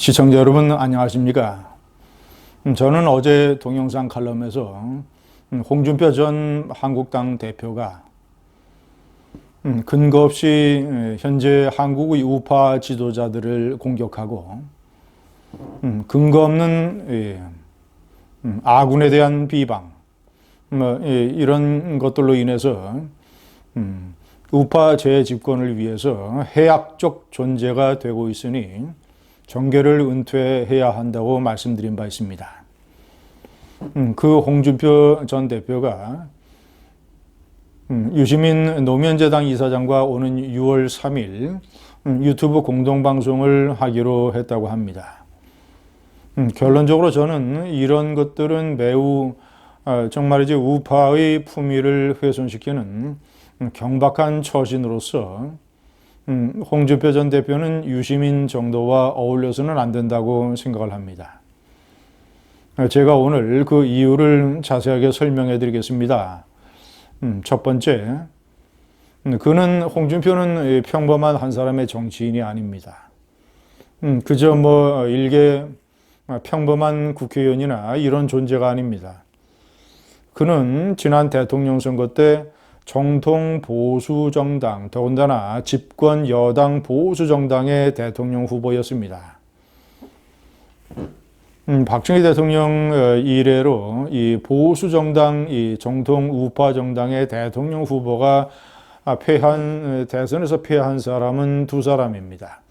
시청자 여러분 안녕하십니까? 저는 어제 동영상 칼럼에서 홍준표 전 한국당 대표가 근거 없이 현재 한국의 우파 지도자들을 공격하고 근거 없는 아군에 대한 비방 이런 것들로 인해서 우파 재집권을 위해서 해악적 존재가 되고 있으니 정계를 은퇴해야 한다고 말씀드린 바 있습니다. 그 홍준표 전 대표가 유시민 노무현재당 이사장과 오는 6월 3일 유튜브 공동방송을 하기로 했다고 합니다. 결론적으로 저는 이런 것들은 매우 정말이지 우파의 품위를 훼손시키는 경박한 처신으로서 홍준표 전 대표는 유시민 정도와 어울려서는 안 된다고 생각을 합니다. 제가 오늘 그 이유를 자세하게 설명해 드리겠습니다. 첫 번째, 홍준표는 평범한 한 사람의 정치인이 아닙니다. 그저 일개 평범한 국회의원이나 이런 존재가 아닙니다. 그는 지난 대통령 선거 때 정통 보수정당, 더군다나 집권 여당 보수정당의 대통령 후보였습니다. 박정희 대통령 이래로 이 보수정당, 이 정통 우파 정당의 대통령 후보가 대선에서 패한 사람은 두 사람입니다.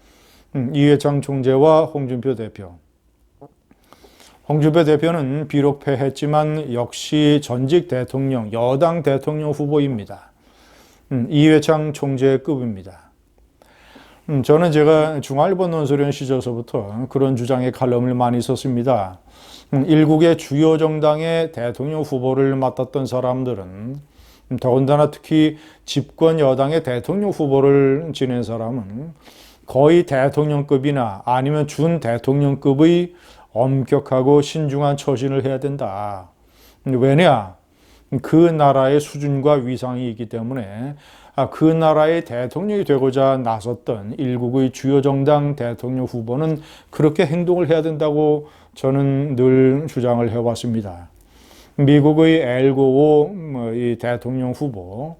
이회창 총재와 홍준표 대표. 홍준표 대표는 비록 패했지만 역시 전직 대통령, 여당 대통령 후보입니다. 이회창 총재급입니다. 저는 제가 중앙일보 논설위원 시절서부터 그런 주장의 칼럼을 많이 썼습니다. 일국의 주요 정당의 대통령 후보를 맡았던 사람들은, 더군다나 특히 집권 여당의 대통령 후보를 지낸 사람은 거의 대통령급이나 아니면 준 대통령급의 엄격하고 신중한 처신을 해야 된다. 왜냐? 그 나라의 수준과 위상이 있기 때문에 그 나라의 대통령이 되고자 나섰던 일국의 주요 정당 대통령 후보는 그렇게 행동을 해야 된다고 저는 늘 주장을 해왔습니다. 미국의 엘고오 이 대통령 후보,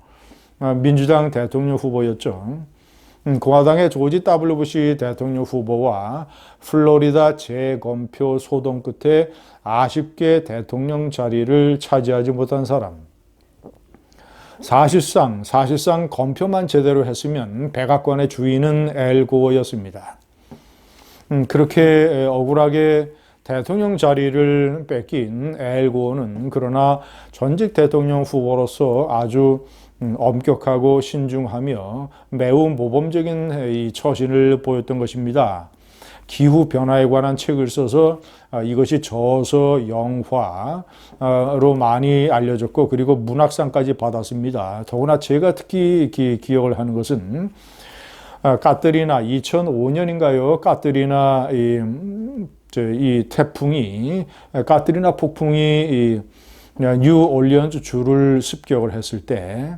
민주당 대통령 후보였죠. 공화당의 조지 W. 부시 대통령 후보와 플로리다 재검표 소동 끝에 아쉽게 대통령 자리를 차지하지 못한 사람. 사실상 검표만 제대로 했으면 백악관의 주인은 엘 고어였습니다. 그렇게 억울하게 대통령 자리를 뺏긴 엘 고어는 그러나 전직 대통령 후보로서 아주 엄격하고 신중하며 매우 모범적인 이 처신을 보였던 것입니다. 기후 변화에 관한 책을 써서 이것이 저서 영화로 많이 알려졌고 그리고 문학상까지 받았습니다. 더구나 제가 특히 기억을 하는 것은 까트리나 2005년인가요? 까트리나 이 태풍이 까트리나 폭풍이 뉴올리언즈 주를 습격을 했을 때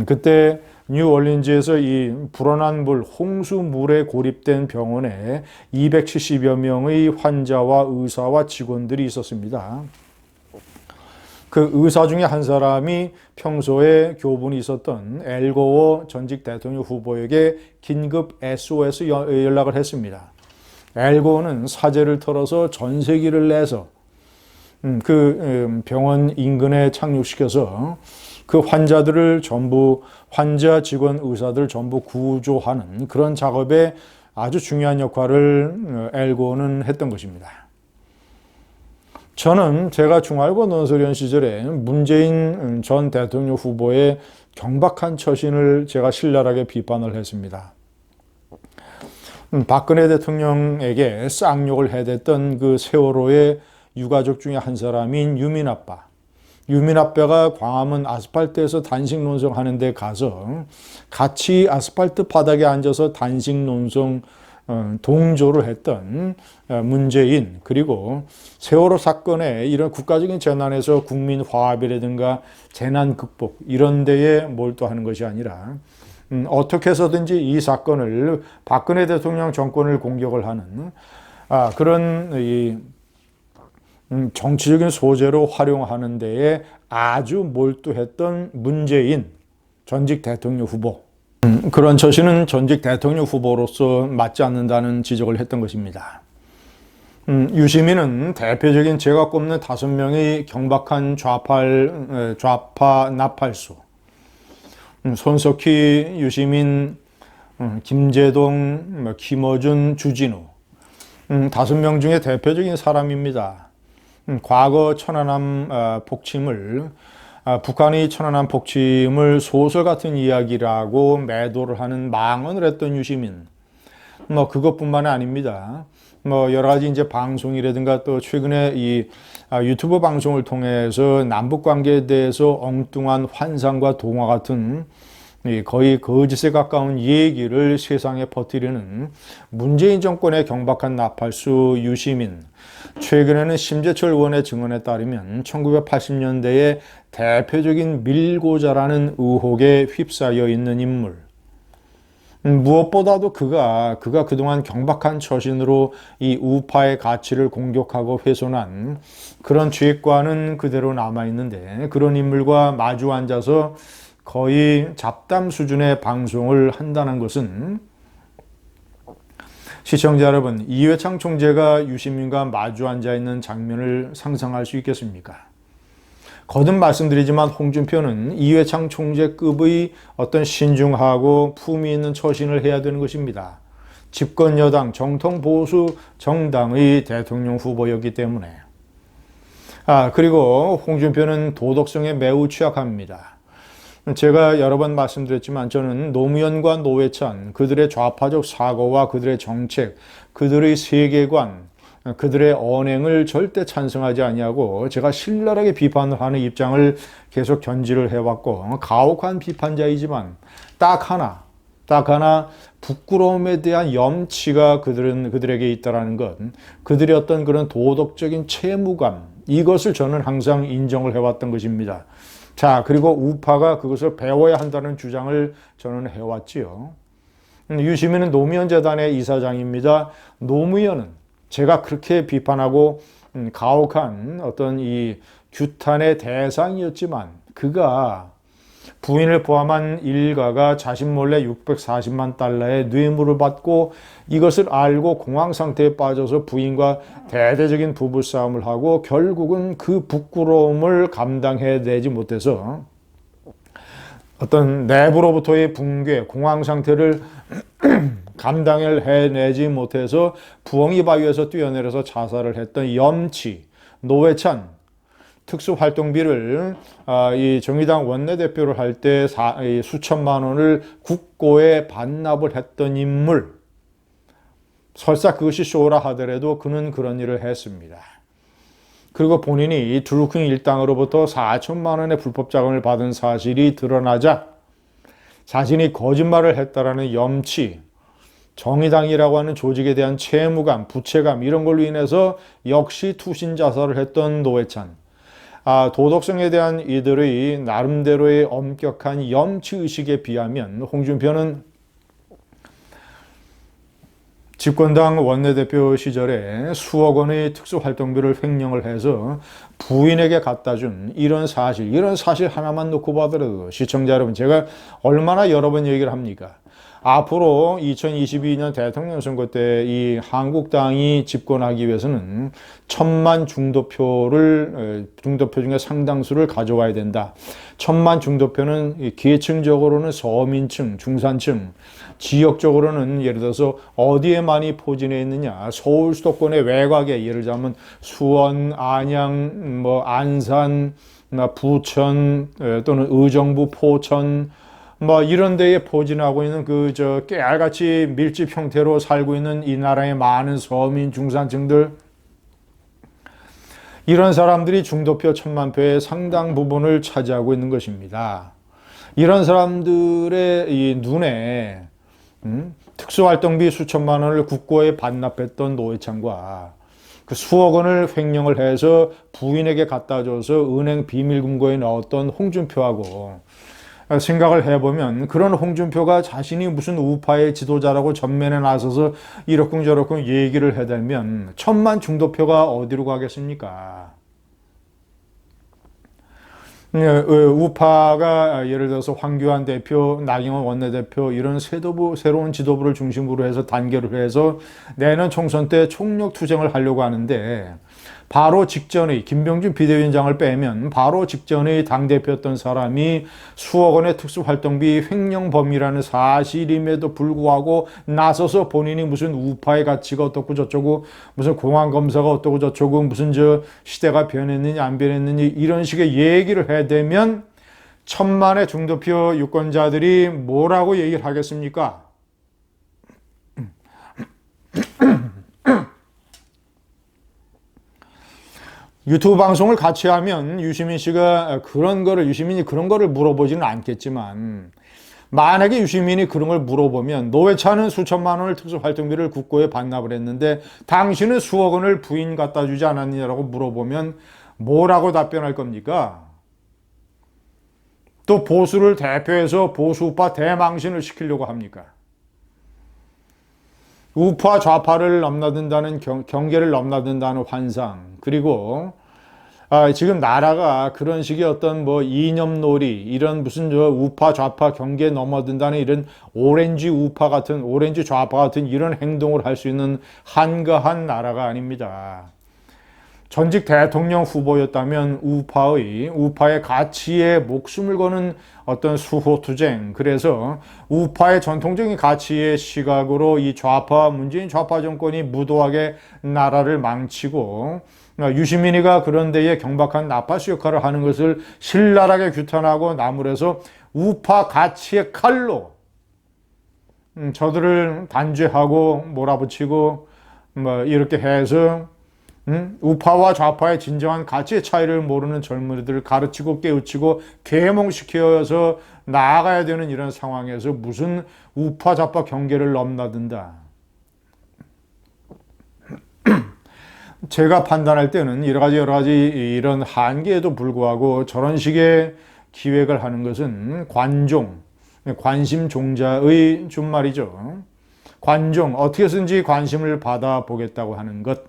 그때 뉴올리언즈에서 이 불어난 물, 홍수물에 고립된 병원에 270여 명의 환자와 의사와 직원들이 있었습니다. 그 의사 중에 한 사람이 평소에 교분이 있었던 엘 고어 전직 대통령 후보에게 긴급 SOS 연락을 했습니다. 엘 고어는 사제를 털어서 전세기를 내서 그 병원 인근에 착륙시켜서 그 환자들을 전부, 환자, 직원, 의사들 전부 구조하는 그런 작업에 아주 중요한 역할을 엘 고어는 했던 것입니다. 저는 제가 중앙일보 논설위원 시절에 문재인 전 대통령 후보의 경박한 처신을 제가 신랄하게 비판을 했습니다. 박근혜 대통령에게 쌍욕을 해댔던 그 세월호의 유가족 중에 한 사람인 유민 아빠. 유민 아빠가 광화문 아스팔트에서 단식 논성하는 데 가서 같이 아스팔트 바닥에 앉아서 단식 논성 동조를 했던 문재인, 그리고 세월호 사건에 이런 국가적인 재난에서 국민 화합이라든가 재난 극복 이런 데에 몰두하는 것이 아니라 어떻게 해서든지 이 사건을 박근혜 대통령 정권을 공격을 하는 그런 정치적인 소재로 활용하는 데에 아주 몰두했던 문재인 전직 대통령 후보. 그런 처신은 전직 대통령 후보로서 맞지 않는다는 지적을 했던 것입니다. 유시민은 대표적인 제가 꼽는 5명의 경박한 좌파 나팔수. 손석희, 유시민, 김제동, 김어준, 주진우. 5명 중에 대표적인 사람입니다. 과거 천안함 폭침을 북한이 천안함 폭침을 소설 같은 이야기라고 매도를 하는 망언을 했던 유시민. 그것뿐만이 아닙니다. 여러 가지 이제 방송이라든가 또 최근에 이 유튜브 방송을 통해서 남북 관계에 대해서 엉뚱한 환상과 동화 같은 거의 거짓에 가까운 얘기를 세상에 퍼뜨리는 문재인 정권의 경박한 나팔수 유시민. 최근에는 심재철 의원의 증언에 따르면 1980년대에 대표적인 밀고자라는 의혹에 휩싸여 있는 인물. 무엇보다도 그가 그동안 경박한 처신으로 이 우파의 가치를 공격하고 훼손한 그런 죄과는 그대로 남아있는데, 그런 인물과 마주 앉아서 거의 잡담 수준의 방송을 한다는 것은, 시청자 여러분, 이회창 총재가 유시민과 마주 앉아 있는 장면을 상상할 수 있겠습니까? 거듭 말씀드리지만 홍준표는 이회창 총재급의 어떤 신중하고 품위 있는 처신을 해야 되는 것입니다. 집권 여당 정통 보수 정당의 대통령 후보였기 때문에. 그리고 홍준표는 도덕성에 매우 취약합니다. 제가 여러 번 말씀드렸지만 저는 노무현과 노회찬, 그들의 좌파적 사고와 그들의 정책, 그들의 세계관, 그들의 언행을 절대 찬성하지 아니하고 제가 신랄하게 비판을 하는 입장을 계속 견지를 해왔고, 가혹한 비판자이지만 딱 하나 부끄러움에 대한 염치가 그들에게 있다는 것, 그들의 어떤 그런 도덕적인 채무감, 이것을 저는 항상 인정을 해왔던 것입니다. 자, 그리고 우파가 그것을 배워야 한다는 주장을 저는 해왔지요. 유시민은 노무현 재단의 이사장입니다. 노무현은 제가 그렇게 비판하고 가혹한 어떤 이 규탄의 대상이었지만, 그가 부인을 포함한 일가가 자신 몰래 640만 달러의 뇌물을 받고 이것을 알고 공황 상태에 빠져서 부인과 대대적인 부부싸움을 하고 결국은 그 부끄러움을 감당해내지 못해서 어떤 내부로부터의 붕괴, 공황 상태를 감당을 해내지 못해서 부엉이 바위에서 뛰어내려서 자살을 했던 염치, 노회찬, 특수활동비를 이 정의당 원내대표를 할 때 수천만 원을 국고에 반납을 했던 인물. 설사 그것이 쇼라 하더라도 그는 그런 일을 했습니다. 그리고 본인이 드루킹 일당으로부터 4천만 원의 불법 자금을 받은 사실이 드러나자 자신이 거짓말을 했다라는 염치, 정의당이라고 하는 조직에 대한 채무감, 부채감, 이런 걸로 인해서 역시 투신 자살을 했던 노회찬. 도덕성에 대한 이들의 나름대로의 엄격한 염치의식에 비하면 홍준표는 집권당 원내대표 시절에 수억 원의 특수활동비를 횡령을 해서 부인에게 갖다 준 이런 사실 하나만 놓고 봐더라도, 시청자 여러분, 제가 얼마나 여러 번 얘기를 합니까? 앞으로 2022년 대통령 선거 때 이 한국당이 집권하기 위해서는 1000만 중도표 중에 상당수를 가져와야 된다. 1000만 중도표는 계층적으로는 서민층, 중산층, 지역적으로는 예를 들어서 어디에 많이 포진해 있느냐, 서울 수도권의 외곽에, 예를 들자면 수원, 안양, 안산, 부천, 또는 의정부, 포천, 이런 데에 포진하고 있는 깨알같이 밀집 형태로 살고 있는 이 나라의 많은 서민, 중산층들, 이런 사람들이 중도표 1000만 표의 상당 부분을 차지하고 있는 것입니다. 이런 사람들의 이 눈에 특수활동비 수천만 원을 국고에 반납했던 노회찬과 그 수억 원을 횡령을 해서 부인에게 갖다 줘서 은행 비밀금고에 넣었던 홍준표하고 생각을 해보면 그런 홍준표가 자신이 무슨 우파의 지도자라고 전면에 나서서 이러쿵저러쿵 얘기를 해대면 1,000만 중도표가 어디로 가겠습니까? 우파가 예를 들어서 황교안 대표, 나경원 원내대표 이런 새로운 지도부를 중심으로 해서 단결을 해서 내년 총선 때 총력 투쟁을 하려고 하는데 바로 직전의 김병준 비대위원장을 빼면 바로 직전의 당대표였던 사람이 수억 원의 특수활동비 횡령범이라는 사실임에도 불구하고 나서서 본인이 무슨 우파의 가치가 어떻고 저쩌고 무슨 공안검사가 어떻고 저쩌고 무슨 시대가 변했느냐 안 변했느냐 이런 식의 얘기를 해대면 1,000만의 중도표 유권자들이 뭐라고 얘기를 하겠습니까? 유튜브 방송을 같이 하면 유시민이 그런 거를 물어보지는 않겠지만 만약에 유시민이 그런 걸 물어보면 너 왜 차는 수천만 원을 특수활동비를 국고에 반납을 했는데 당신은 수억 원을 부인 갖다 주지 않았느냐라고 물어보면 뭐라고 답변할 겁니까? 또 보수를 대표해서 보수우파 대망신을 시키려고 합니까? 우파 좌파를 넘나든다는 경계를 넘나든다는 환상 그리고 지금 나라가 그런 식의 어떤 이념놀이 이런 무슨 우파 좌파 경계 넘어든다는 이런 오렌지 좌파 같은 이런 행동을 할 수 있는 한가한 나라가 아닙니다. 전직 대통령 후보였다면 우파의 가치에 목숨을 거는 어떤 수호투쟁 그래서 우파의 전통적인 가치의 시각으로 문재인 좌파 정권이 무도하게 나라를 망치고 유시민이가 그런 데에 경박한 나파수 역할을 하는 것을 신랄하게 규탄하고 나무래서 우파 가치의 칼로 저들을 단죄하고 몰아붙이고 이렇게 해서 우파와 좌파의 진정한 가치의 차이를 모르는 젊은이들을 가르치고 깨우치고 계몽시켜서 나아가야 되는 이런 상황에서 무슨 우파 좌파 경계를 넘나든다. 제가 판단할 때는 여러 가지 이런 한계에도 불구하고 저런 식의 기획을 하는 것은 관심 종자의 준말이죠. 어떻게든지 관심을 받아보겠다고 하는 것.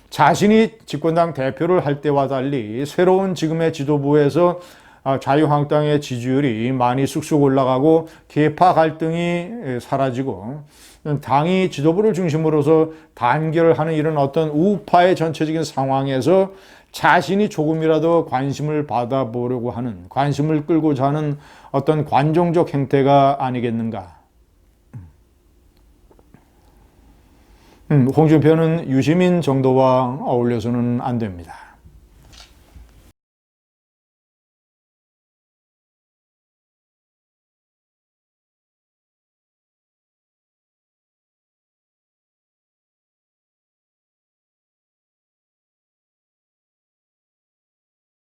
자신이 집권당 대표를 할 때와 달리 새로운 지금의 지도부에서 자유한국당의 지지율이 많이 쑥쑥 올라가고 계파 갈등이 사라지고 당이 지도부를 중심으로서 단결하는 이런 어떤 우파의 전체적인 상황에서 자신이 조금이라도 관심을 받아보려고 하는 관심을 끌고자 하는 어떤 관종적 행태가 아니겠는가. 홍준표는 유시민 정도와 어울려서는 안 됩니다.